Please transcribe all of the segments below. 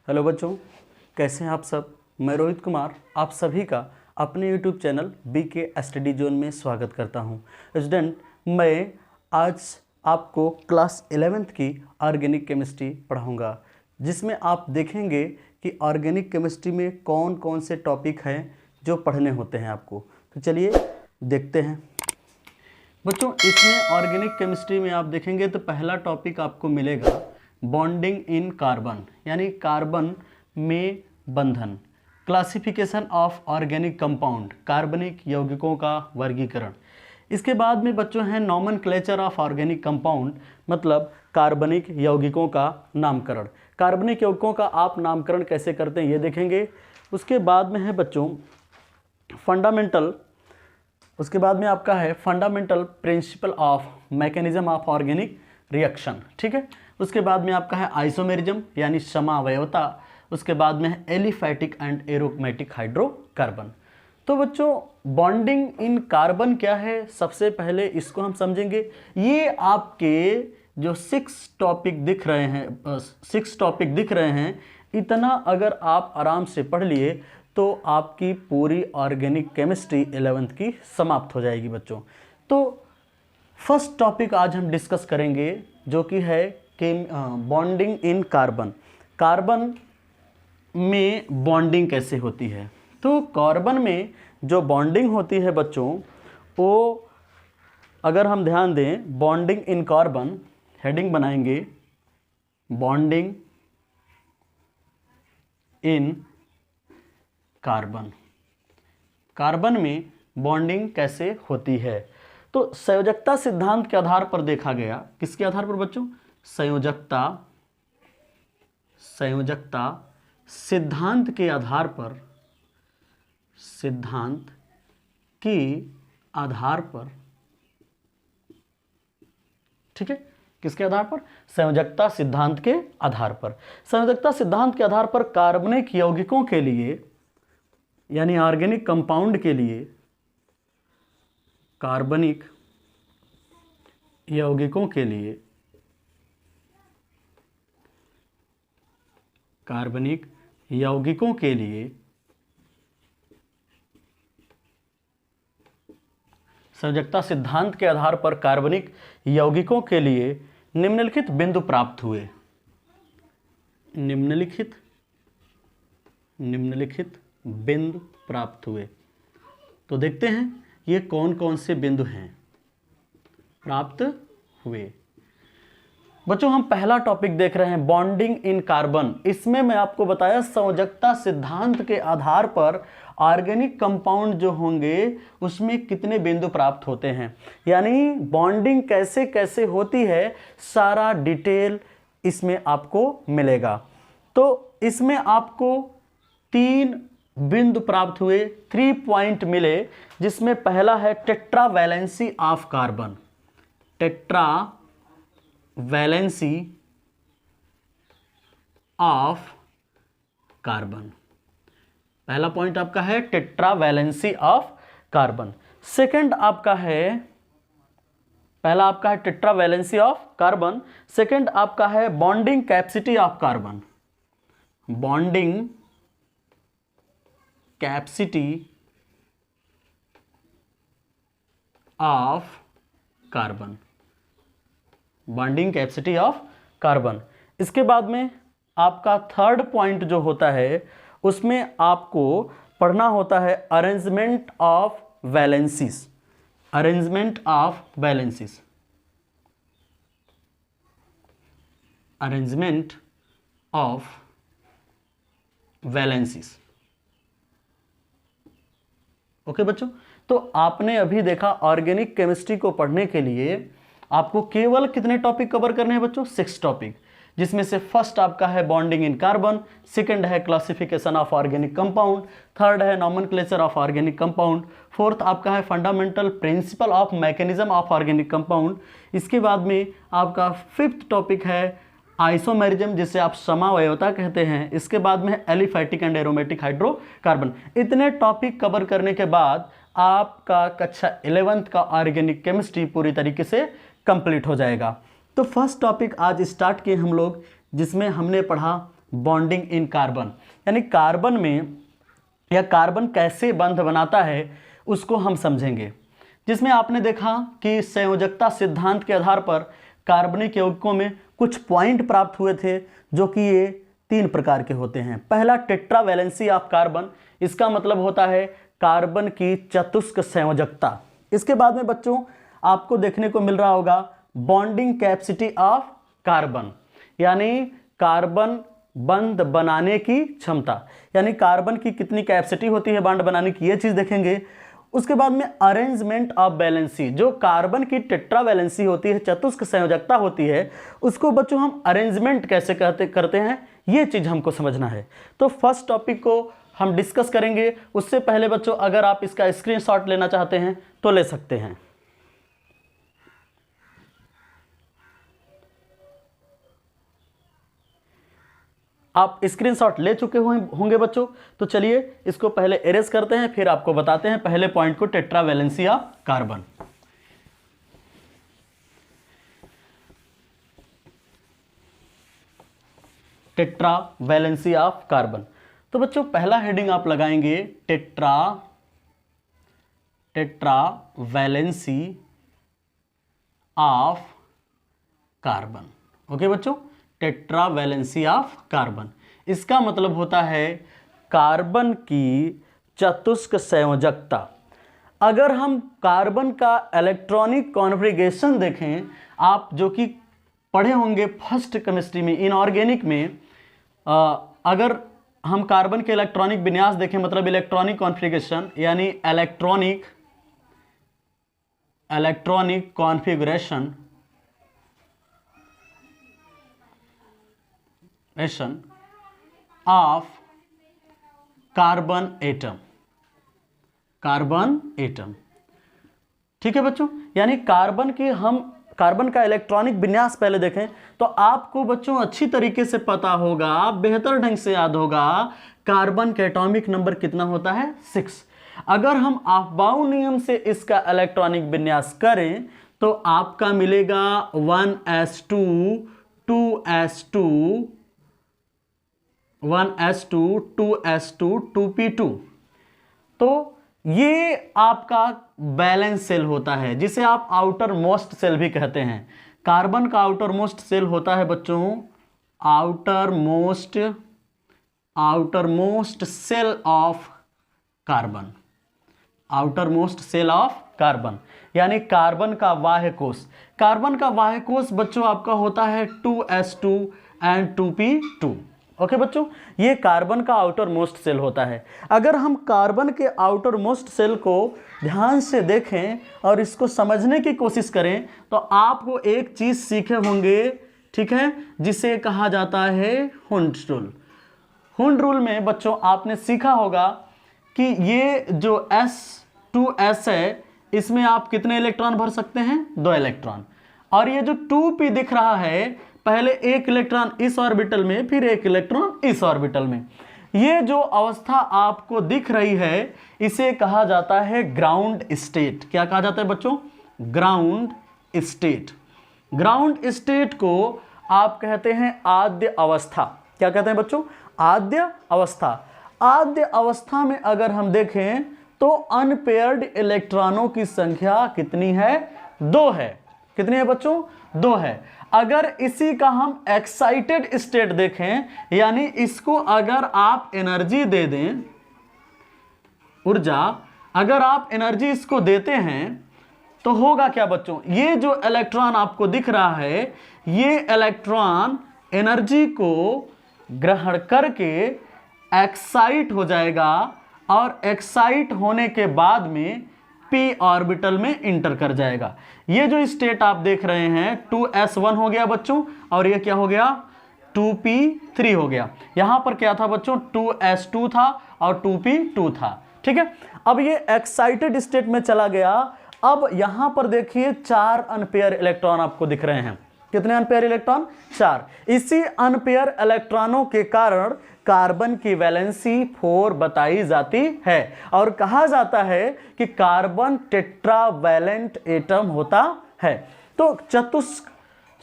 Hello बच्चों, कैसे हैं आप सब। मैं रोहित कुमार आप सभी का अपने YouTube channel BK study zone में स्वागत करता हूं। स्टूडेंट, मैं आज आपको क्लास 11th की ऑर्गेनिक केमिस्ट्री पढ़ाऊंगा, जिसमें आप देखेंगे कि ऑर्गेनिक केमिस्ट्री में कौन कौन से टॉपिक हैं जो पढ़ने होते हैं आपको। तो चलिए देखते हैं बच्चों। इसमें ऑर्गेनिक केमिस्ट्री में आप देखेंगे तो पहला टॉपिक आपको मिलेगा बॉन्डिंग इन कार्बन, यानी कार्बन में बंधन। क्लासिफिकेशन ऑफ ऑर्गेनिक कंपाउंड, कार्बनिक यौगिकों का वर्गीकरण। इसके बाद में बच्चों हैं नॉमेनक्लेचर ऑफ ऑर्गेनिक कंपाउंड, मतलब कार्बनिक यौगिकों का नामकरण। कार्बनिक यौगिकों का आप नामकरण कैसे करते हैं ये देखेंगे। उसके बाद में है बच्चों फंडामेंटल, उसके बाद में आपका है fundamental principle of mechanism of organic reaction, ठीक है। उसके बाद में आपका है आइसोमेरिज्म यानी समावयवता। उसके बाद में है एलिफैटिक एंड एरोमेटिक हाइड्रोकार्बन। तो बच्चों बॉन्डिंग इन कार्बन क्या है, सबसे पहले इसको हम समझेंगे। ये आपके जो 6 टॉपिक दिख रहे हैं, इतना अगर आप आराम से पढ़ लिए तो आपकी पूरी ऑर्गेनिक केमिस्ट्री 11th की समाप्त हो जाएगी बच्चों। तो फर्स्ट टॉपिक आज हम डिस्कस करेंगे जो कि है कि बॉन्डिंग इन कार्बन। कार्बन में बॉन्डिंग कैसे होती है। तो कार्बन में जो बॉन्डिंग होती है बच्चों, वो अगर हम ध्यान दें, बॉन्डिंग इन कार्बन, हेडिंग बनाएंगे बॉन्डिंग इन कार्बन। कार्बन में बॉन्डिंग कैसे होती है तो संयोजकता सिद्धांत के आधार पर देखा गया। किसके आधार पर बच्चों? संयोजकता सिद्धांत के आधार पर, सिद्धांत के आधार पर, ठीक है। किसके आधार पर? संयोजकता सिद्धांत के आधार पर। संयोजकता सिद्धांत के आधार पर कार्बनिक यौगिकों के लिए, यानी ऑर्गेनिक कंपाउंड के लिए, कार्बनिक यौगिकों के लिए, कार्बनिक यौगिकों के लिए संयोजकता सिद्धांत के आधार पर कार्बनिक यौगिकों के लिए निम्नलिखित बिंदु प्राप्त हुए। निम्नलिखित बिंदु प्राप्त हुए। तो देखते हैं ये कौन कौन से बिंदु हैं प्राप्त हुए। बच्चों हम पहला टॉपिक देख रहे हैं बॉन्डिंग इन कार्बन। इसमें मैं आपको बताया संयोजकता सिद्धांत के आधार पर ऑर्गेनिक कंपाउंड जो होंगे उसमें कितने बिंदु प्राप्त होते हैं, यानी बॉन्डिंग कैसे कैसे होती है, सारा डिटेल इसमें आपको मिलेगा। तो इसमें आपको 3 बिंदु प्राप्त हुए, 3 पॉइंट मिले, जिसमें पहला है tetra valency of carbon. Tetra valency of carbon, पहला पॉइंट आपका है tetra valency of carbon. Second आपका है, पहला आपका है tetra valency of carbon. Second आपका है bonding capacity of carbon. Bonding capacity of carbon, bonding capacity of carbon. इसके बाद में आपका थर्ड पॉइंट जो होता है उसमें आपको पढ़ना होता है arrangement of valencies. Arrangement of valencies, arrangement of valencies. Okay बच्चों, तो आपने अभी देखा ऑर्गेनिक केमिस्ट्री को पढ़ने के लिए आपको केवल कितने टॉपिक कवर करने हैं बच्चों? 6 टॉपिक, जिसमें से फर्स्ट आपका है बॉन्डिंग इन कार्बन, सेकंड है classification of organic compound, third है nomenclature of organic compound, fourth आपका है fundamental principle of mechanism of organic compound. इसके बाद में आपका 5th टॉपिक है आइसोमेरिज्म, जिसे आप समावयवता कहते हैं। इसके बाद में है एलिफैटिक एंड एरोमेटिक हाइड्रोकार्बन। इतने टॉपिक कवर करने के बाद आपका कक्षा 11th का ऑर्गेनिक केमिस्ट्री पूरी तरीके से कंप्लीट हो जाएगा। तो फर्स्ट टॉपिक आज स्टार्ट किए हम लोग, जिसमें हमने पढ़ा बॉन्डिंग इन कार्बन, यानी कार्बन में या कार्बन कैसे बंध बनाता है उसको हम समझेंगे, जिसमें आपने देखा कि संयोजकता सिद्धांत के आधार पर कार्बनिक यौगिकों में कुछ पॉइंट प्राप्त हुए थे, जो कि ये 3 प्रकार के होते हैं। पहला टेट्रावैलेंसी ऑफ कार्बन, इसका मतलब होता है कार्बन की चतुष्क संयोजकता। इसके बाद में बच्चों आपको देखने को मिल रहा होगा बॉन्डिंग कैपेसिटी ऑफ कार्बन, यानी कार्बन बंध बनाने की क्षमता, यानी कार्बन की कितनी कैपेसिटी होती है बॉन्ड बनाने की, ये चीज देखेंगे। उसके बाद में अरेंजमेंट ऑफ वैलेंसी, जो कार्बन की टेट्रावैलेंसी होती है, चतुष्क संयोजकता होती है, उसको बच्चों हम अरेंजमेंट कैसे करते हैं, ये चीज हमको समझना है। तो फर्स्ट टॉपिक को हम डिस्कस करेंगे। उससे पहले बच्चों अगर आप इसका स्क्रीनशॉट लेना चाहते हैं तो ले सकते हैं। आप स्क्रीनशॉट ले चुके होंगे बच्चों, तो चलिए इसको पहले इरेज करते हैं, फिर आपको बताते हैं पहले पॉइंट को, tetravalency of carbon. Tetravalency of carbon. तो बच्चों पहला हेडिंग आप लगाएंगे टेट्रावैलेंसी ऑफ कार्बन। ओके बच्चों, टेट्रावैलेंसी ऑफ कार्बन, इसका मतलब होता है कार्बन की चतुष्क संयोजकता। अगर हम कार्बन का इलेक्ट्रॉनिक कॉन्फ़िगरेशन देखें, आप जो कि पढ़े होंगे फर्स्ट केमिस्ट्री में, इनऑर्गेनिक में, अगर हम कार्बन के इलेक्ट्रॉनिक विन्यास देखें, मतलब इलेक्ट्रॉनिक कॉन्फ़िगरेशन, यानी electronic configuration of carbon atom. ठीक है बच्चों, यानी कार्बन का इलेक्ट्रॉनिक विन्यास पहले देखें तो आपको बच्चों अच्छी तरीके से पता होगा, बेहतर ढंग से याद होगा, कार्बन का एटॉमिक नंबर कितना होता है, 6। अगर हम अफबाउ नियम से इसका इलेक्ट्रॉनिक विन्यास करें तो आपका मिलेगा 1s2 2s2 1s2 2s2 2p2। तो ये आपका बैलेंस सेल होता है, जिसे आप आउटर मोस्ट सेल भी कहते हैं। कार्बन का आउटर मोस्ट सेल होता है बच्चों outermost cell of carbon, outermost cell of carbon, यानी कार्बन का बाह्य कोश। कार्बन का बाह्य कोश बच्चों आपका होता है 2s2 एंड 2p2। ओके बच्चों, ये कार्बन का आउटर मोस्ट सेल होता है। अगर हम कार्बन के आउटर मोस्ट सेल को ध्यान से देखें और इसको समझने की कोशिश करें तो आपको एक चीज सीखे होंगे, ठीक है, जिसे कहा जाता है हुंड रूल। हुंड रूल में बच्चों आपने सीखा होगा कि ये जो S2s है, इसमें आप कितने इलेक्ट्रॉन भर सकते हैं, 2 इलेक्ट्रॉन। और ये जो 2p दिख रहा है, पहले 1 इलेक्ट्रॉन इस ऑर्बिटल में, फिर 1 इलेक्ट्रॉन इस ऑर्बिटल में। ये जो अवस्था आपको दिख रही है इसे कहा जाता है ग्राउंड स्टेट। क्या कहा जाता है बच्चों, ग्राउंड स्टेट। ग्राउंड स्टेट को आप कहते हैं आद्य अवस्था। क्या कहते हैं बच्चों, आद्य अवस्था। आद्य अवस्था में अगर हम देखें तो अनपेयर्ड इलेक्ट्रॉनों की संख्या कितनी है, 2 है। कितनी है बच्चों, 2 है। अगर इसी का हम एक्साइटेड स्टेट देखें, यानी इसको अगर आप एनर्जी दे दें, ऊर्जा, अगर आप एनर्जी इसको देते हैं तो होगा क्या बच्चों, ये जो इलेक्ट्रॉन आपको दिख रहा है, ये इलेक्ट्रॉन एनर्जी को ग्रहण करके एक्साइट हो जाएगा और एक्साइट होने के बाद में p ऑर्बिटल में इंटर कर जाएगा। ये जो स्टेट आप देख रहे हैं 2s1 हो गया बच्चों, और ये क्या हो गया, 2p3 हो गया। यहां पर क्या था बच्चों, 2s2 था और 2p2 था। ठीक है, अब ये एक्साइटेड स्टेट में चला गया। अब यहां पर देखिए 4 अनपेयर इलेक्ट्रॉन आपको दिख रहे हैं। कितने अनपेयर इलेक्ट्रॉन, 4। इसी अनपेयर इलेक्ट्रॉनों के कारण कार्बन की वैलेंसी 4 बताई जाती है और कहा जाता है कि कार्बन टेट्रावैलेंट एटम होता है। तो चतुष्क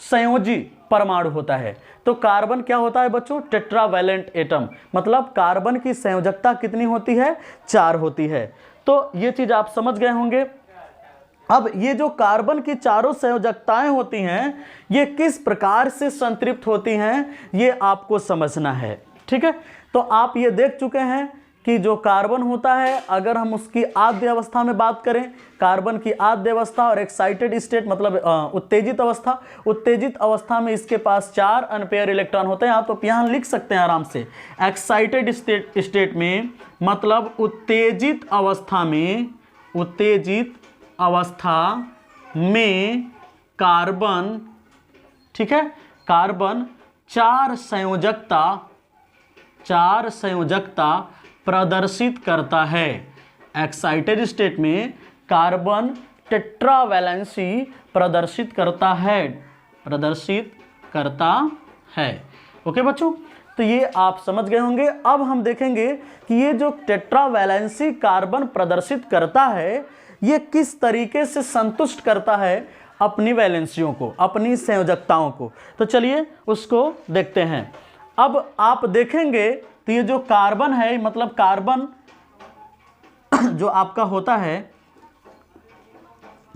संयोजी परमाणु होता है। तो कार्बन क्या होता है बच्चों? टेट्रावैलेंट एटम, मतलब कार्बन की संयोजकता कितनी होती है? 4 होती है। तो ये चीज आप समझ गए होंगे। अब ये जो कार्बन की चारों संयोजकताएं होती हैं, ये किस प्रकार से संतृप्त होती हैं, ये आपको समझना है। ठीक है, तो आप ये देख चुके हैं कि जो कार्बन होता है, अगर हम उसकी आद्य अवस्था में बात करें, कार्बन की आद्य अवस्था और एक्साइटेड स्टेट मतलब उत्तेजित अवस्था, उत्तेजित अवस्था में इसके पास 4 अनपेयर इलेक्ट्रॉन होते हैं। आप तो यहाँ लिख सकते हैं आराम से, एक्साइटेड स्टेट में मतलब उत्तेजित अवस्था में, उत्तेजित अवस्था में कार्बन, ठीक है, कार्बन 4 संयोजकता प्रदर्शित करता है। एक्साइटेड स्टेट में कार्बन टेट्रावैलेंसी प्रदर्शित करता है। ओके बच्चों, तो ये आप समझ गए होंगे। अब हम देखेंगे कि ये जो टेट्रावैलेंसी कार्बन प्रदर्शित करता है, ये किस तरीके से संतुष्ट करता है अपनी वैलेंसियों को, अपनी संयोजकताओं को। तो चलिए उसको देखते हैं। अब आप देखेंगे तो ये जो कार्बन है, मतलब कार्बन जो आपका होता है,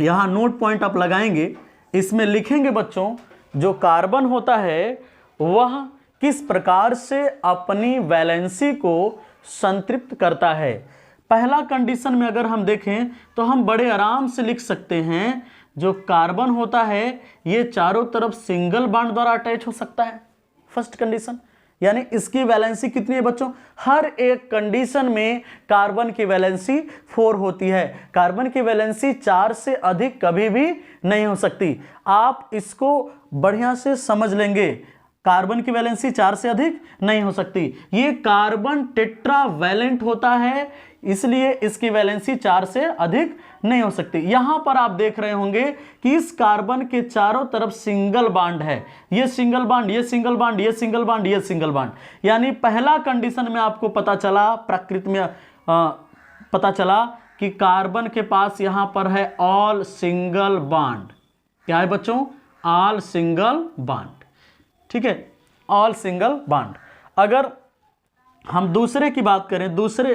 यहां नोट पॉइंट आप लगाएंगे, इसमें लिखेंगे बच्चों, जो कार्बन होता है वह किस प्रकार से अपनी वैलेंसी को संतृप्त करता है। पहला कंडीशन में अगर हम देखें तो हम बड़े आराम से लिख सकते हैं, जो कार्बन होता है ये चारों तरफ सिंगल बॉन्ड द्वारा अटैच हो सकता है। फर्स्ट कंडीशन, यानी इसकी वैलेंसी कितनी है बच्चों? हर एक कंडीशन में कार्बन की वैलेंसी 4 होती है। कार्बन की वैलेंसी 4 से अधिक कभी भी नहीं हो सकती। आप इसको बढ़िया से समझ लेंगे, कार्बन की वैलेंसी 4 से अधिक नहीं हो सकती। ये कार्बन टेट्रावैलेंट होता है, इसलिए इसकी वैलेंसी 4 से अधिक नहीं हो सकती। यहां पर आप देख रहे होंगे कि इस कार्बन के चारों तरफ सिंगल बॉन्ड है, ये सिंगल बॉन्ड, ये सिंगल बॉन्ड, ये सिंगल बॉन्ड, ये सिंगल बॉन्ड। यानी पहला कंडीशन में आपको पता चला, प्रकृति में पता चला कि कार्बन के पास यहां पर है ऑल सिंगल बॉन्ड। क्या है बच्चों? All single bond. ठीक है, ऑल सिंगल बॉन्ड। अगर हम दूसरे की बात करें, दूसरे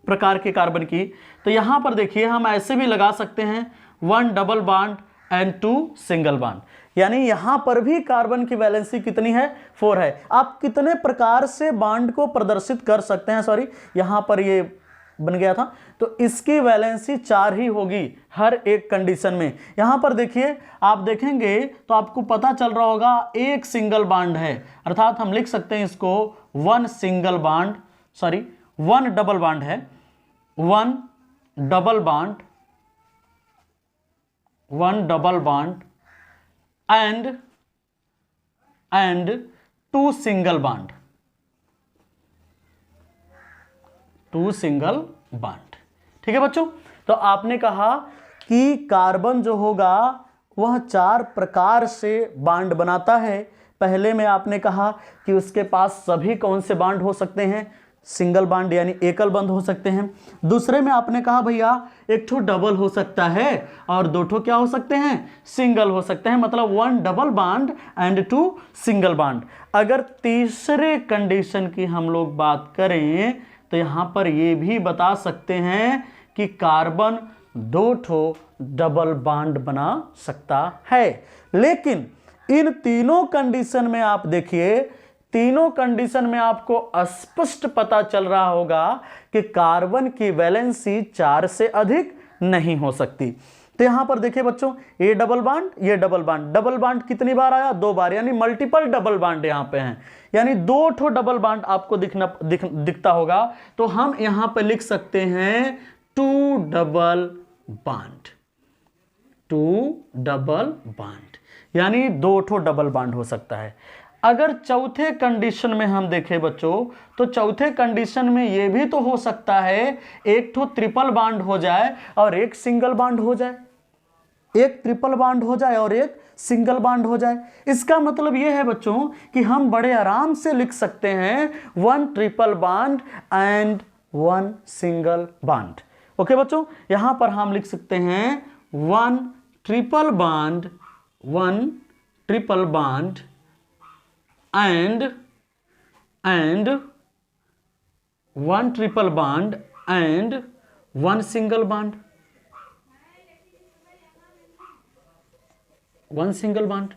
प्रकार के कार्बन की, तो यहां पर देखिए हम ऐसे भी लगा सकते हैं 1 double bond and 2 single bond. यानी यहां पर भी कार्बन की वैलेंसी कितनी है? 4 है। आप कितने प्रकार से बॉन्ड को प्रदर्शित कर सकते हैं, सॉरी यहां पर ये बन गया था, तो इसकी वैलेंसी 4 ही होगी हर एक कंडीशन में। यहां पर देखिए, आप देखेंगे तो आपको पता चल रहा होगा एक सिंगल बॉन्ड है, अर्थात हम लिख सकते हैं इसको 1 single bond, sorry 1 double bond है, 1 double bond, 1 double bond and 2 single bond, 2 single bond. ठीक है बच्चों, तो आपने कहा कि कार्बन जो होगा वह 4 प्रकार से बॉन्ड बनाता है। पहले में आपने कहा कि उसके पास सभी कौन से बॉन्ड हो सकते हैं? सिंगल बॉन्ड, यानी एकल बंध हो सकते हैं। दूसरे में आपने कहा भैया एक ठो डबल हो सकता है और 2 ठो क्या हो सकते हैं? सिंगल हो सकते हैं, मतलब 1 double bond and 2 single bond. अगर तीसरे कंडीशन की हम लोग बात करें तो यहां पर ये भी बता सकते हैं कि कार्बन 2 ठो डबल बॉन्ड बना सकता है। लेकिन इन तीनों कंडीशन में आप देखिए, तीनों कंडीशन में आपको स्पष्ट पता चल रहा होगा कि कार्बन की वैलेंसी 4 से अधिक नहीं हो सकती। तो यहां पर देखिए बच्चों, ये डबल बॉन्ड, ये डबल बॉन्ड, डबल बॉन्ड कितनी बार आया? 2 बार, यानी मल्टीपल डबल बॉन्ड यहां पे हैं, यानी 2 ठो डबल बॉन्ड आपको दिखता होगा। तो हम यहां पे लिख सकते हैं 2 डबल बॉन्ड, 2 डबल बॉन्ड, यानी 2 ठो डबल बॉन्ड हो सकता है। अगर चौथे कंडीशन में हम देखें बच्चों, तो चौथे कंडीशन में यह भी तो हो सकता है एक ठो ट्रिपल बॉन्ड हो जाए और एक सिंगल बॉन्ड हो जाए, एक ट्रिपल बॉन्ड हो जाए और एक सिंगल बॉन्ड हो जाए। इसका मतलब यह है बच्चों कि हम बड़े आराम से लिख सकते हैं 1 triple bond and 1 single bond. Okay बच्चों, यहां पर हम लिख सकते हैं 1 triple bond, 1 triple bond and 1 triple bond and 1 single bond, 1 single bond,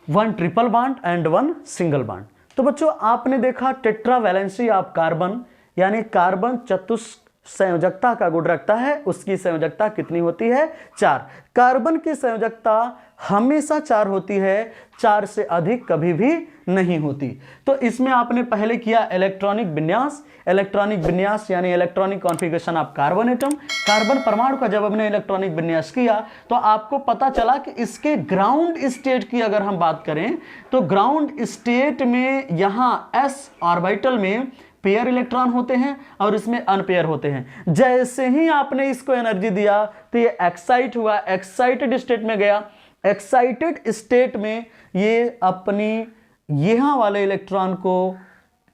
1 triple bond and 1 single bond. तो बच्चों आपने देखा टेट्रावैलेंसी ऑफ कार्बन, यानी कार्बन संयोजकता का गुण रखता है, उसकी संयोजकता कितनी होती है? 4। कार्बन की संयोजकता हमेशा 4 होती है, 4 से अधिक कभी भी नहीं होती। तो इसमें आपने पहले किया इलेक्ट्रॉनिक विन्यास, इलेक्ट्रॉनिक विन्यास यानी electronic configuration of carbon atom. Carbon परमाणु का जब हमने इलेक्ट्रॉनिक विन्यास किया तो आपको पता चला कि इसके ग्राउंड स्टेट की अगर हम बात करें तो ग्राउंड स्टेट में यहाँ s ऑर्बिटल में पेयर इलेक्ट्रॉन होते हैं और इसमें अनपेयर होते हैं। जैसे ही आपने इसको एनर्जी दिया तो ये एक्साइट हुआ, एक्साइटेड स्टेट में गया। एक्साइटेड स्टेट में ये अपनी यहां वाले इलेक्ट्रॉन को,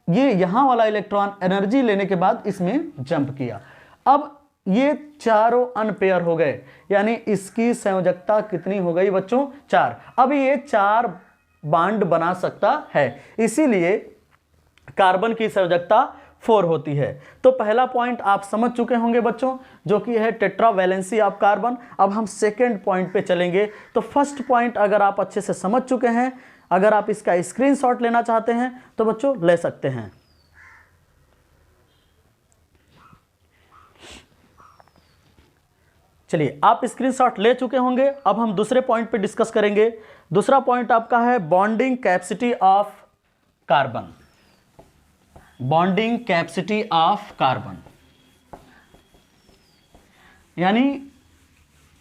ये यहां वाला इलेक्ट्रॉन एनर्जी लेने के बाद इसमें जंप किया। अब ये चारों अनपेयर हो गए, यानी इसकी संयोजकता कितनी हो गई बच्चों? 4। अब ये 4 बॉन्ड बना सकता है, इसीलिए कार्बन की संयोजकता 4 होती है। तो पहला पॉइंट आप समझ चुके होंगे बच्चों, जो कि है टेट्रावैलेंसी ऑफ कार्बन। अब हम सेकंड पॉइंट पे चलेंगे। तो फर्स्ट पॉइंट अगर आप अच्छे से समझ चुके हैं, अगर आप इसका स्क्रीनशॉट लेना चाहते हैं तो बच्चों ले सकते हैं। चलिए आप स्क्रीनशॉट ले चुके होंगे। अब हम दूसरे पॉइंट पे डिस्कस करेंगे। दूसरा पॉइंट आपका है bonding capacity of carbon, bonding capacity of carbon, यानी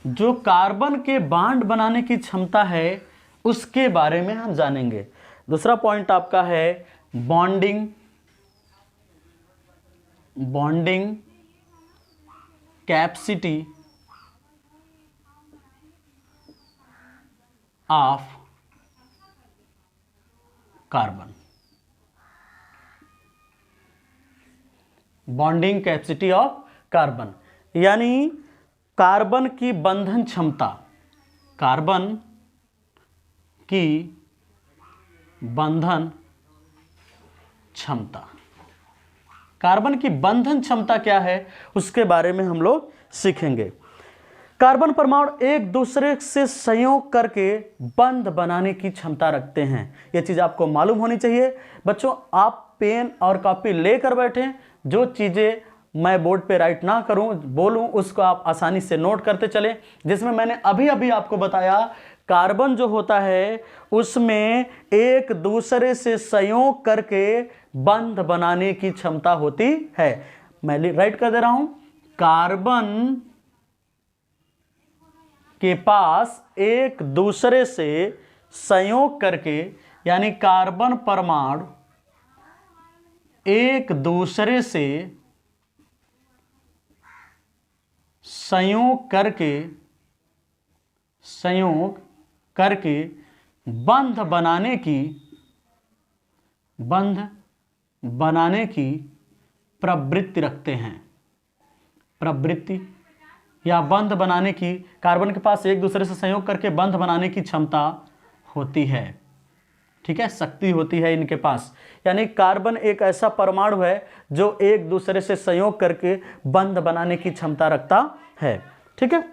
जो कार्बन के बॉन्ड बनाने की क्षमता है उसके बारे में हम जानेंगे। दूसरा पॉइंट आपका है bonding capacity of carbon, bonding capacity of carbon यानी कार्बन की बंधन क्षमता, कार्बन की बंधन क्षमता। कार्बन की बंधन क्षमता क्या है उसके बारे में हम लोग सीखेंगे। कार्बन परमाणु एक दूसरे से संयोग करके बंध बनाने की क्षमता रखते हैं, यह चीज आपको मालूम होनी चाहिए। बच्चों आप पेन और कॉपी लेकर बैठें, जो चीजें मैं बोर्ड पे राइट ना करूं बोलूं उसको आप आसानी से नोट करते चलें। जिसमें मैंने अभी अभी आपको बताया कार्बन जो होता है उसमें एक दूसरे से संयोग करके बंध बनाने की क्षमता होती है। मैं राइट कर दे रहा हूं, कार्बन के पास एक दूसरे से संयोग करके, यानी कार्बन परमाणु एक दूसरे से संयोग करके बंध बनाने की प्रवृत्ति रखते हैं। प्रवृत्ति या बंध बनाने की, कार्बन के पास एक दूसरे से संयोग करके बंध बनाने की क्षमता होती है, ठीक है, शक्ति होती है इनके पास। यानी कार्बन एक ऐसा परमाणु है जो एक दूसरे से संयोग करके बंध बनाने की क्षमता रखता है, ठीक है।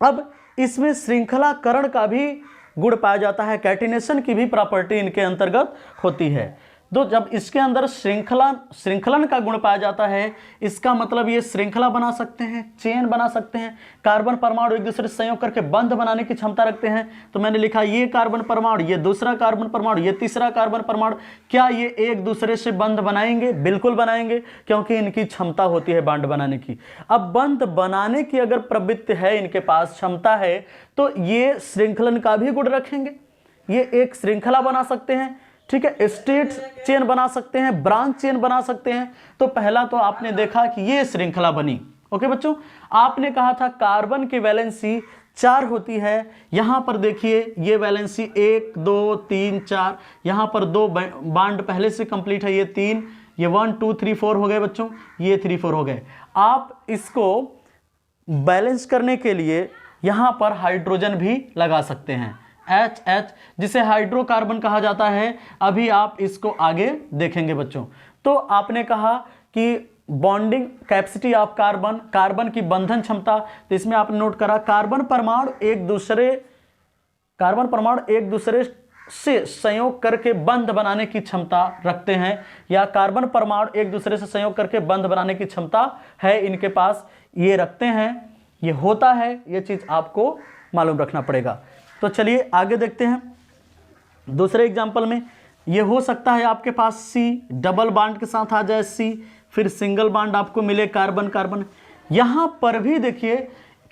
अब इसमें श्रृंखलाकरण का भी गुण पाया जाता है, कैटिनेशन की भी प्रॉपर्टी इनके अंतर्गत होती है। तो जब इसके अंदर श्रृंखलन का गुण पाया जाता है, इसका मतलब ये श्रृंखला बना सकते हैं, चेन बना सकते हैं। कार्बन परमाणु एक दूसरे से संयोग करके बंध बनाने की क्षमता रखते हैं। तो मैंने लिखा ये कार्बन परमाणु, ये दूसरा कार्बन परमाणु, ये तीसरा कार्बन परमाणु, क्या ये एक दूसरे से बंध बनाएंगे? बिल्कुल बनाएंगे, क्योंकि इनकी क्षमता होती है बंध बनाने की। अब बंध बनाने की अगर प्रवृत्ति है, इनके पास क्षमता है, तो ये श्रृंखलन का भी गुण रखेंगे। ये एक श्रृंखला बना सकते हैं, ठीक है, स्टेट चेन बना सकते हैं, ब्रांच चेन बना सकते हैं। तो पहला तो आपने देखा कि ये श्रृंखला बनी। ओके बच्चों, आपने कहा था कार्बन की वैलेंसी 4 होती है। यहां पर देखिए ये वैलेंसी 1 2 3 4, यहां पर 2 बॉन्ड पहले से कंप्लीट है, ये 3, ये 1 2 3 4 हो गए बच्चों, ये 3 4 हो गए। आप इसको बैलेंस करने के लिए यहाँ पर हाइड्रोजन भी लगा सकते हैं, HH, जिसे हाइड्रोकार्बन कहा जाता है। अभी आप इसको आगे देखेंगे बच्चों। तो आपने कहा कि bonding capacity of carbon, carbon की बंधन क्षमता, तो इसमें आपने नोट करा कार्बन परमाणु एक दूसरे से संयोग करके बंध बनाने की क्षमता रखते हैं, या कार्बन परमाणु एक दूसरे से संयोग करके बंध बनाने की क्षमता है इनके पास, ये रखते हैं, ये होता है, ये चीज आपको मालूम रखना पड़ेगा। तो चलिए आगे देखते हैं। दूसरे एग्जांपल में ये हो सकता है आपके पास C डबल बॉन्ड के साथ आ जाए C, फिर सिंगल बॉन्ड आपको मिले कार्बन कार्बन। यहां पर भी देखिए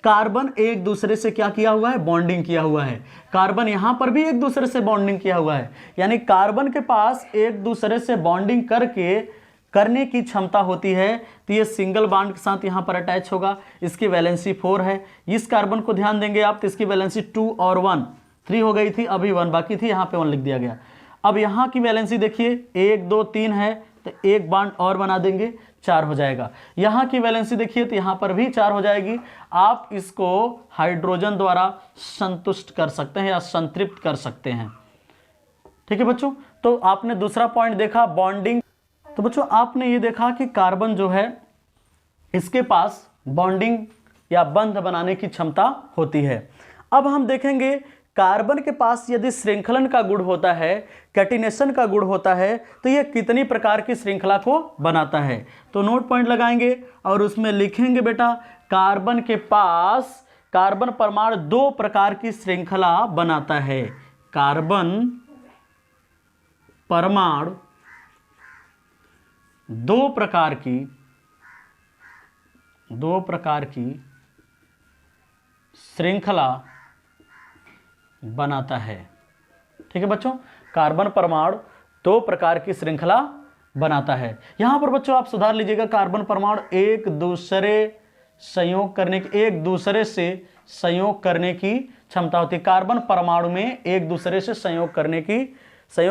कार्बन एक दूसरे से क्या किया हुआ है, बॉन्डिंग किया हुआ है। कार्बन यहां पर भी एक दूसरे से बॉन्डिंग किया हुआ है, यानी कार्बन के पास एक दूसरे से बॉन्डिंग करने की क्षमता होती है। तो ये सिंगल बॉन्ड के साथ यहां पर अटैच होगा, इसकी वैलेंसी 4 है। इस कार्बन को ध्यान देंगे आप, तो इसकी वैलेंसी 2 और 1, 3 हो गई थी, अभी 1 बाकी थी, यहां पे 1 लिख दिया गया। अब यहां की वैलेंसी देखिए 1 2 3 है, तो एक बॉन्ड और बना देंगे, 4 हो जाएगा। यहां की वैलेंसी देखिए तो यहां पर भी 4 हो जाएगी। आप इसको हाइड्रोजन द्वारा संतुष्ट कर सकते हैं या संतृप्त कर सकते हैं। ठीक है बच्चों, तो आपने दूसरा पॉइंट देखा बॉन्डिंग। तो बच्चों आपने ये देखा कि कार्बन जो है इसके पास बॉन्डिंग या बंध बनाने की क्षमता होती है। अब हम देखेंगे कार्बन के पास यदि श्रृंखलन का गुण होता है, कैटिनेशन का गुण होता है, तो यह कितनी प्रकार की श्रृंखला को बनाता है। तो नोट पॉइंट लगाएंगे और उसमें लिखेंगे बेटा कार्बन के पास कार्बन परमाणु 2 प्रकार की श्रृंखला बनाता है। कार्बन परमाणु 2 प्रकार की श्रृंखला बनाता है। ठीक है बच्चों, कार्बन परमाणु 2 प्रकार की श्रृंखला बनाता है। यहां पर बच्चों आप सुधार लीजिएगा, कार्बन परमाणु एक दूसरे से संयोग करने की क्षमता होती है। कार्बन परमाणु में एक दूसरे से संयोग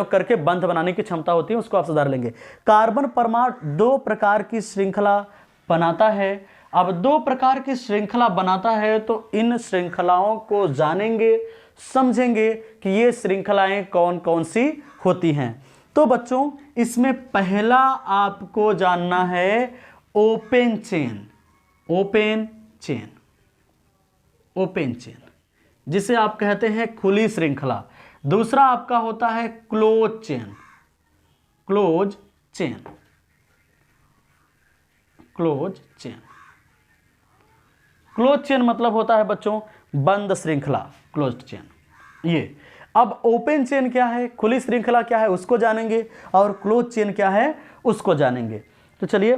करके बंध बनाने की क्षमता होती है, उसको आप सुधार लेंगे। कार्बन परमाणु 2 प्रकार की श्रृंखला बनाता है। अब 2 प्रकार की श्रृंखला बनाता है तो इन श्रृंखलाओं को जानेंगे, समझेंगे कि ये श्रृंखलाएं कौन कौन सी होती हैं। तो बच्चों इसमें पहला आपको जानना है ओपन चेन, जिसे आप कहते हैं खुली श्रृंखला। दूसरा आपका होता है क्लोज चेन मतलब होता है बच्चों बंद श्रृंखला, क्लोज्ड चेन। ये अब ओपन चेन क्या है, खुली श्रृंखला क्या है उसको जानेंगे, और क्लोज चेन क्या है उसको जानेंगे। तो चलिए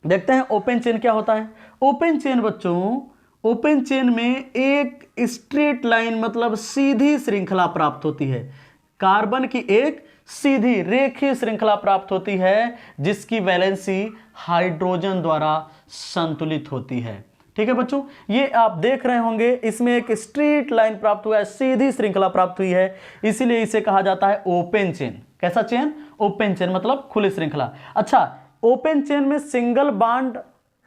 देखते हैं ओपन चेन क्या होता है। ओपन चेन बच्चों, ओपन चेन में एक स्ट्रेट लाइन मतलब सीधी श्रृंखला प्राप्त होती है। कार्बन की एक सीधी रेखीय श्रृंखला प्राप्त होती है जिसकी वैलेंसी हाइड्रोजन द्वारा संतुलित होती है। ठीक है बच्चों, ये आप देख रहे होंगे इसमें एक स्ट्रेट लाइन प्राप्त हुआ है, सीधी श्रृंखला प्राप्त हुई है, इसीलिए इसे कहा जाता है ओपन चेन। कैसा चेन? ओपन चेन मतलब खुली श्रृंखला। अच्छा, ओपन चेन में सिंगल बॉन्ड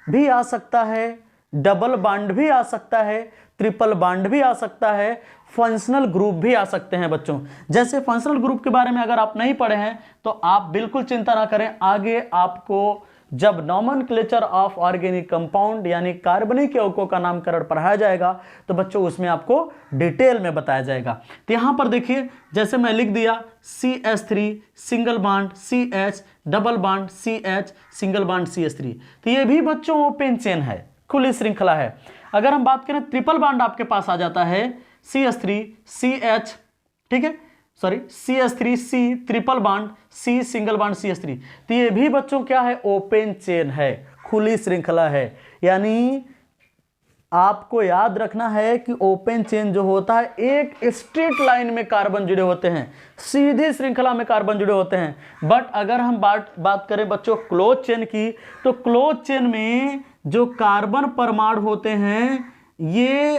भी आ सकता है, डबल बॉन्ड भी आ सकता है, ट्रिपल बॉन्ड भी आ सकता है, फंक्शनल ग्रुप भी आ सकते हैं बच्चों। जैसे फंक्शनल ग्रुप के बारे में अगर आप नहीं पढ़े हैं तो आप बिल्कुल चिंता ना करें, आगे आपको जब नॉमेनक्लेचर ऑफ ऑर्गेनिक कंपाउंड यानी कार्बनिक यौगिकों का नामकरण पढ़ाया जाएगा तो बच्चों उसमें आपको डिटेल में बताया जाएगा। तो यहां पर देखिए जैसे मैं लिख दिया CH3 single bond CH, double bond CH, single bond CH3, तो ये भी बच्चों ओपन चेन है, खुली श्रृंखला है। अगर हम बात करें ट्रिपल बॉन्ड आपके पास आ जाता है CH3 CH, ठीक है, sorry CH3C triple bond C single bond CH3, तो ये भी बच्चों क्या है? ओपन चेन है, खुली श्रृंखला है। यानी आपको याद रखना है कि ओपन चेन जो होता है एक स्ट्रेट लाइन में कार्बन जुड़े होते हैं, सीधी श्रृंखला में कार्बन जुड़े होते हैं। बट अगर हम बात करें बच्चों क्लोज चेन की, तो क्लोज चेन में जो कार्बन परमाणु होते हैं ये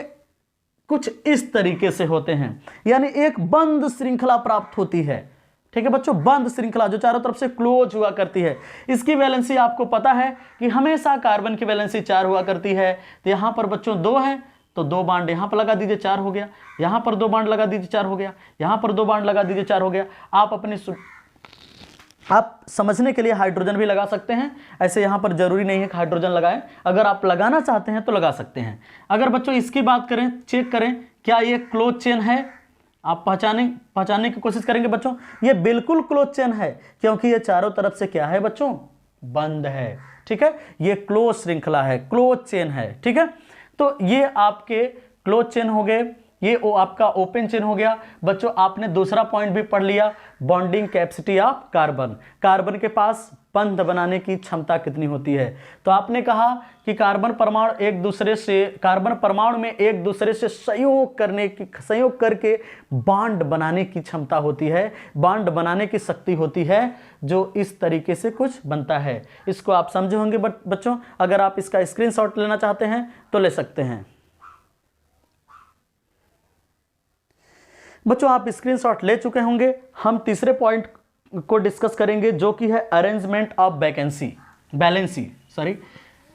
कुछ इस तरीके से होते हैं, यानी एक बंद श्रृंखला प्राप्त होती है। ठीक है बच्चों, बंद श्रृंखला जो चारों तरफ से क्लोज हुआ करती है। इसकी वैलेंसी आपको पता है कि हमेशा कार्बन की वैलेंसी 4 हुआ करती है, तो यहां पर बच्चों 2 है तो 2 बांड यहाँ पर लगा दीजिए, 4 हो गया। यहाँ पर 2 बांड लगा दीजिए, 4 हो गया। यहाँ पर 2 बांड लगा दीजिए, 4 हो गया। आप समझने के लिए हाइड्रोजन भी लगा सकते हैं, ऐसे यहाँ पर जरूरी नहीं है कि हाइड्रोजन लगाएं, अगर आप लगाना चाहते हैं तो लगा सकते हैं। अगर बच्चों इसकी बात करें, चेक करें क्या ये क्लोज चेन है, आप पहचानने की कोशिश करेंगे बच्चों। ये बिल्कुल क्लोज चेन है, क्योंकि ये चारों तरफ से क्या है बच्चों, बंद है। ठीक है, ये क्लोज श्रृंखला है, क्लोज चेन है। ठीक है, तो ये आपके क्लोज चेन हो गए, ये आपका ओपन चेन हो गया। बच्चों आपने दूसरा पॉइंट भी पढ़ लिया, bonding capacity of carbon. Carbon के पास बंध बनाने की क्षमता कितनी होती है। तो आपने कहा कि कार्बन परमाणु में एक दूसरे से सहयोग करके बॉन्ड बनाने की क्षमता होती है, बॉन्ड बनाने की शक्ति होती है, जो इस तरीके से कुछ बनता है। इसको आप समझे होंगे बच्चों। अगर आप इसका स्क्रीनशॉट लेना चाहते हैं तो ले सकते हैं। बच्चों आप स्क्रीनशॉट ले चुके होंगे। हम तीसरे पॉइंट को डिस्कस करेंगे, जो कि है अरेंजमेंट ऑफ बैलेंसी।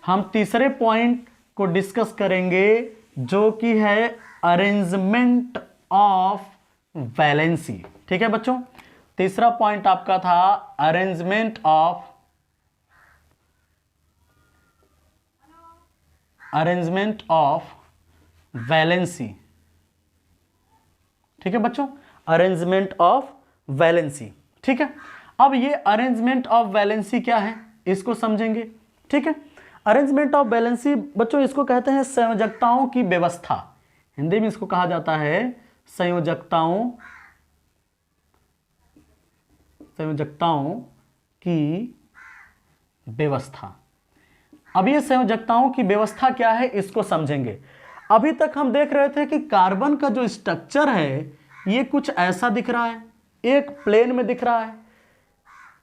हम तीसरे पॉइंट को डिस्कस करेंगे, जो कि है अरेंजमेंट ऑफ वैलेंसी। ठीक है बच्चों, तीसरा पॉइंट आपका था अरेंजमेंट ऑफ वैलेंसी। ठीक है बच्चों, अरेंजमेंट ऑफ वैलेंसी। ठीक है, अब ये अरेंजमेंट ऑफ वैलेंसी क्या है, इसको समझेंगे। ठीक है, अरेंजमेंट ऑफ वैलेंसी बच्चों इसको कहते हैं संयोजकताओं की व्यवस्था। हिंदी में इसको कहा जाता है संयोजकताओं की व्यवस्था। अब ये संयोजकताओं की व्यवस्था क्या है, इसको समझेंगे। अभी तक हम देख रहे थे कि कार्बन का जो स्ट्रक्चर है ये कुछ ऐसा दिख रहा है, एक प्लेन में दिख रहा है,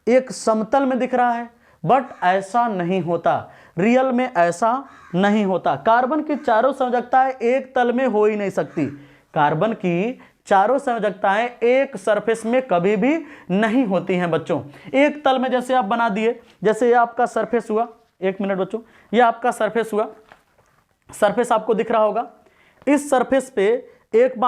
एक समतल में दिख रहा है, बट ऐसा नहीं होता, रियल में ऐसा नहीं होता। कार्बन की चारों संयोजकताएं एक तल में हो ही नहीं सकती। कार्बन की चारों संयोजकताएं एक सरफेस में कभी भी नहीं होती हैं बच्चों। एक तल में जैसे आप बना दिए, जैसे ये आपका सरफेस हुआ, एक मिनट बच्चों, ये आपका सरफेस हुआ, सरफेस आपको दिख रहा होगा। इस सरफेस पे एक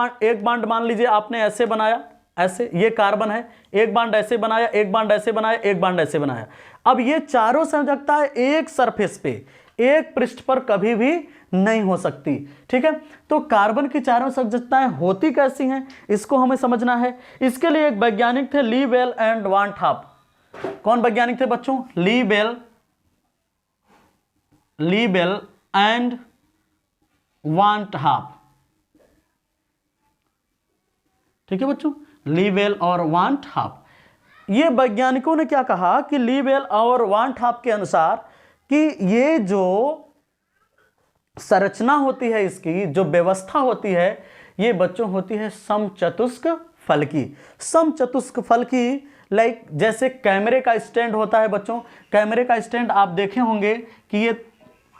बांड मान लीजिए आपने ऐसे बनाया, ऐसे, ये कार्बन है, एक बांड ऐसे बनाया, एक बांड ऐसे बनाया, एक बांड ऐसे बनाया। अब ये चारों संयोजकताएं एक सरफेस पे, एक पृष्ठ पर कभी भी नहीं हो सकती। ठीक है, तो कार्बन की चारों संयोजकताएं होती कैसी हैं, इसको हमें समझना है। इसके लिए एक वैज्ञानिक थे, ली बेल एंड वान हाफ। कौन वैज्ञानिक थे बच्चों, ली बेल एंड वान हाफ। ठीक है बच्चों, ली बेल और वान हाफ। ये वैज्ञानिकों ने क्या कहा कि ली बेल और वान हाफ के अनुसार कि ये जो संरचना होती है, इसकी जो व्यवस्था होती है, ये बच्चों होती है समचतुष्क फलकी। समचतुष्क फलकी लाइक जैसे कैमरे का स्टैंड होता है बच्चों, कैमरे का स्टैंड आप देखे होंगे कि ये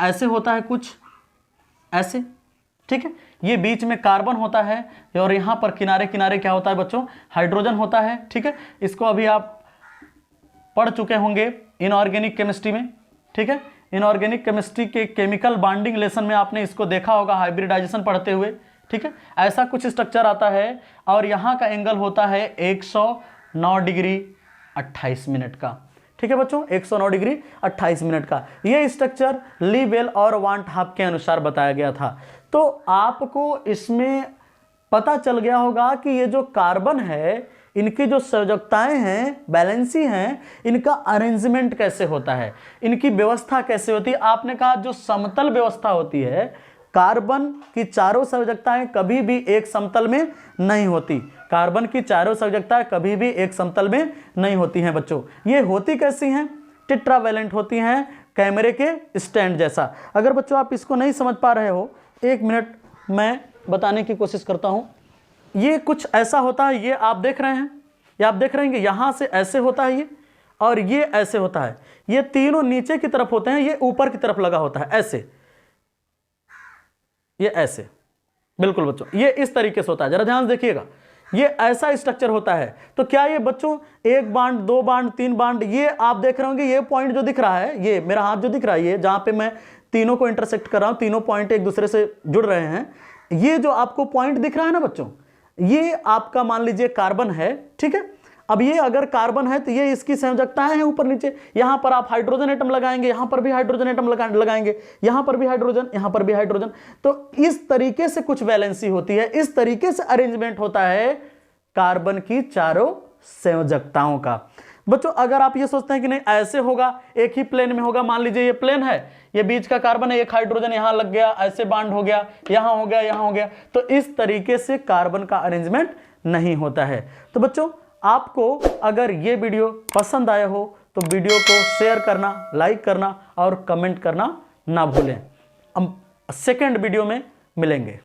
ऐसे होता है, कुछ ऐसे। ठीक है, ये बीच में कार्बन होता है और यहां पर किनारे किनारे क्या होता है बच्चों, हाइड्रोजन होता है। ठीक है, इसको अभी आप पढ़ चुके होंगे इनऑर्गेनिक केमिस्ट्री में। ठीक है, इनऑर्गेनिक केमिस्ट्री के केमिकल बॉन्डिंग लेसन में आपने इसको देखा होगा हाइब्रिडाइजेशन पढ़ते हुए। ठीक है, ऐसा कुछ स्ट्रक्चर आता है और यहाँ का एंगल होता है 109 डिग्री 28 मिनट का। ठीक है बच्चों, 109 डिग्री 28 मिनट का ये स्ट्रक्चर ली बेल और वान हाफ के अनुसार बताया गया था। तो आपको इसमें पता चल गया होगा कि ये जो कार्बन है, इनकी जो संयोजकताएं हैं, बैलेंसी हैं, इनका अरेंजमेंट कैसे होता है, इनकी व्यवस्था कैसे होती है। आपने कहा जो समतल व्यवस्था होती है, कार्बन की चारों संयोजकताएं कभी भी एक समतल में नहीं होती। कार्बन की चारों संयोजकताएं कभी भी एक समतल में नहीं होती हैं बच्चों। ये होती कैसी हैं, टेट्रावैलेंट होती हैं, कैमरे के स्टैंड जैसा। अगर बच्चों आप इसको नहीं समझ पा रहे हो, एक मिनट मैं बताने की कोशिश करता हूं। ये कुछ ऐसा होता है, ये आप देख रहे हैं, ये आप देख रहे हैं कि यहां से ऐसे होता है ये, और ये ऐसे होता है। ये तीनों नीचे की तरफ होते हैं, ये ऊपर की तरफ लगा होता है ऐसे, ये ऐसे। बिल्कुल बच्चों, ये इस तरीके से होता है, जरा ध्यान से देखिएगा, ये ऐसा स्ट्रक्चर होता है। तो क्या ये बच्चों एक बांड, दो बांड, तीन बांड, ये आप देख रहे होंगे, ये पॉइंट जो दिख रहा है, ये मेरा हाथ जो दिख रहा है, ये जहां पे मैं तीनों को इंटरसेक्ट कर रहा हूं, तीनों पॉइंट एक दूसरे से जुड़ रहे हैं। ये जो आपको पॉइंट दिख रहा है ना बच्चों, ये आपका मान लीजिए कार्बन है, ठीक है। अब ये अगर कार्बन है तो ये इसकी संयोजकताएं हैं ऊपर नीचे, यहां पर आप हाइड्रोजन एटम लगाएंगे, यहां पर भी हाइड्रोजन एटम लगाएंगे, यहां पर भी हाइड्रोजन, यहां पर भी हाइड्रोजन। तो इस तरीके से कुछ वैलेंसी होती है, इस तरीके से अरेंजमेंट होता है कार्बन की चारों संयोजकताओं का। बच्चों अगर आप ये सोचते हैं कि नहीं ऐसे होगा, एक ही प्लेन में होगा, मान लीजिए ये प्लेन है, ये बीच का कार्बन है, एक हाइड्रोजन यहां लग गया, ऐसे बाउंड हो गया, यहां हो गया, यहां हो गया, तो इस तरीके से कार्बन का अरेंजमेंट नहीं होता है। तो बच्चों आपको अगर ये वीडियो पसंद आया हो तो वीडियो को शेयर करना, लाइक करना और कमेंट करना ना भूलें। हम सेकेंड वीडियो में मिलेंगे।